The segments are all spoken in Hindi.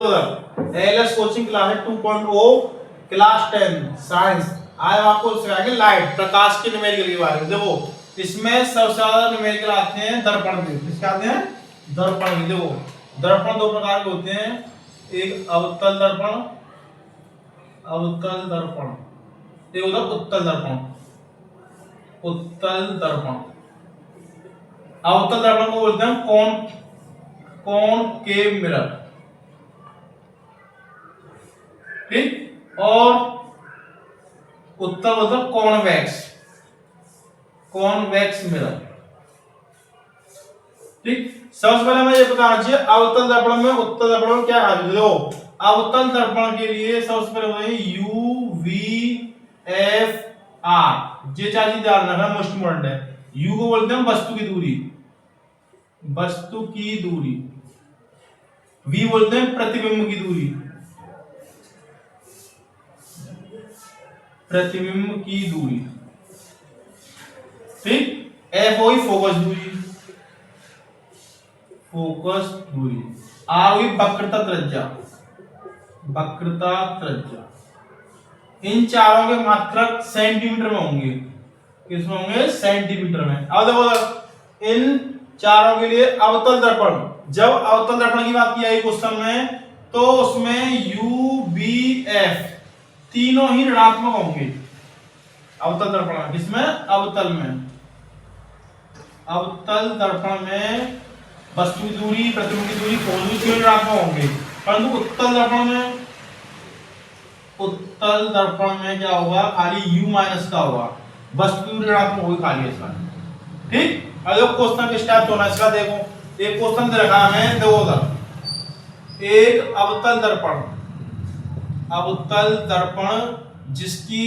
LS coaching class 2.0 class 10 science. आज आपको सिखाएंगे लाइट प्रकाश के न्यूमेरिकल के बारे में। देखो इसमें सबसे ज्यादा न्यूमेरिकल आते हैं दर्पण के। किसके आते हैं? दर्पण के। देखो दर्पण दो प्रकार के होते हैं, एक अवतल दर्पण, अवतल दर्पण, एक होता है उत्तल दर्पण। उत्तल दर्पण, अवतल दर्पण को बोलते हैं कॉनकेव मिरर, ठीक। और उत्तल मतलब कॉन्वेक्स, कॉन्वेक्स मिरर, ठीक। सबसे पहले हमें ये बताना चाहिए अवतल दर्पण में उत्तल दर्पण में क्या खासियत है। देखो अवतल दर्पण के लिए सबसे पहले होता है यू वी एफ आर। ये चार चीज ध्यान रखना, मोस्ट इंपोर्टेंट है। यू को बोलते हैं वस्तु की दूरी, वस्तु की दूरी। वी बोलते हैं प्रतिबिंब की दूरी, प्रतिबिंब की दूरी, ठीक। एफ हुई फोकस दूरी, फोकस दूरी। आर हुई वक्रता त्रिज्या, वक्रता त्रिज्या। इन चारों के मात्रक सेंटीमीटर में होंगे। किसमें होंगे? सेंटीमीटर में। अब देखो इन चारों के लिए अवतल दर्पण, जब अवतल दर्पण की बात की आई क्वेश्चन में, तो उसमें यू बी एफ तीनों ही ऋणात्मक होंगे अवतल दर्पण में। किसमें? अवतल में। अवतल दर्पण में वस्तु की दूरी, प्रतिबिंब की दूरी, फोकस दूरी तीनों ऋणात्मक होंगे। परंतु उत्तल दर्पण में, उत्तल दर्पण में क्या होगा? खाली u माइनस का होगा, वस्तु की दूरी ऋणात्मक होगी खाली इसका, ठीक। अगर क्वेश्चन किस टाइप होना है इसका देखो, एक क्वेश्चन दे रखा है, देखो उधर एक अवतल दर्पण, अवतल दर्पण जिसकी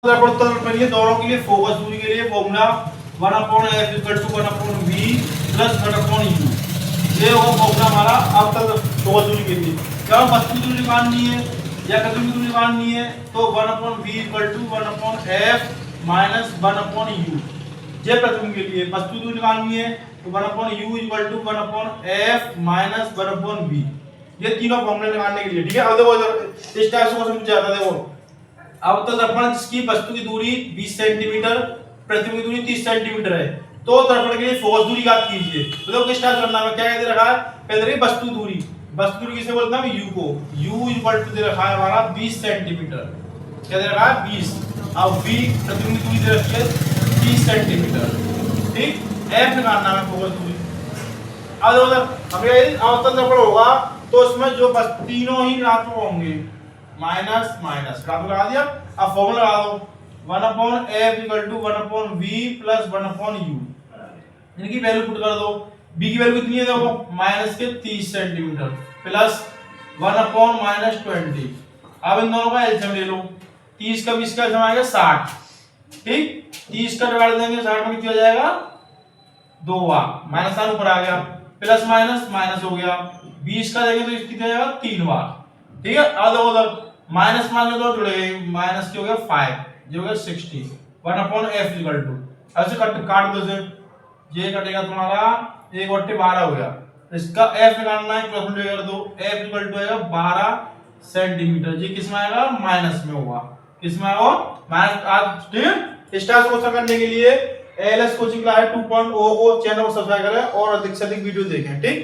दर्पण ये दोनों के लिए फोकस दूरी के लिए फॉर्मूला 1/f = 1/v + 1/u। ये होगा फॉर्मूला हमारा अवतल फोकस दूरी के लिए। जब वस्तु की दूरी निकालनी है या प्रतिबिंब की दूरी निकालनी है तो 1/v = 1/f - 1/u। ये प्रतिबिंब के लिए वस्तु की दूरी निकालनी है तो 1/u = 1/f - 1/v। ये तीनों फॉर्मूले निकालने के लिए, ठीक है। अब देखो इस टाइप से क्वेश्चन पूछा जाता है। देखो अवतल दर्पण जिसकी वस्तु की दूरी 20 सेंटीमीटर, प्रतिबिंब की दूरी 30 सेंटीमीटर है, तो दर्पण के लिए फोकस दूरी ज्ञात कीजिए। तो देखो किस टाइप करना है, क्या कहते रखा है? पहले देखिए वस्तु दूरी, वस्तु दूरी किसे बोलते हैं? u को। u = दे रखा है हमारा 20 सेंटीमीटर, क्या दे रखा है? 20। अब v प्रतिबिंब की दूरी दे रखी है 30 सेंटीमीटर, ठीक। f निकालना है फोकस दूरी। अब देखो हमें अवतल दर्पण होगा तो उसमें जो बस तीनों ही ऋणात्मक होंगे, माइनस माइनस ऋणात्मक लगा दिया। अब फॉर्मूला लगा दो 1/f = 1/v + 1/u। इनकी वैल्यू पुट कर दो। b की वैल्यू कितनी है? देखो माइनस के 30 सेंटीमीटर प्लस 1/-20। अब इन दोनों का एलसीएम ले लो। 30 का 20 का एलसीएम आएगा 60, ठीक। 30 का डिवाइड देंगे 60 में कितना हो जाएगा? 2 बार, माइनस साइन ऊपर आ गया, प्लस माइनस माइनस हो गया। 20 का देंगे तो कितना हो जाएगा? 3 बार, ठीक है। अब देखो उधर माइनस माइनस दो जुड़े, माइनस के हो गया 5, जो हो गया 60। 1/f = ऐसे काट दो से, ये कटेगा तुम्हारा 1/12 हो गया। इसका f निकालना है, कैलकुलेट कर दो। f = आएगा 12 सेंटीमीटर। ये किस में आएगा? माइनस में होगा। किस में आएगा? माइनस। आज ठीक। इस टाइप से क्वेश्चन करने के लिए एलएस कोचिंग क्लास 2.0 को चैनल को सब्सक्राइब करें और अधिक से अधिक वीडियो देखें, ठीक।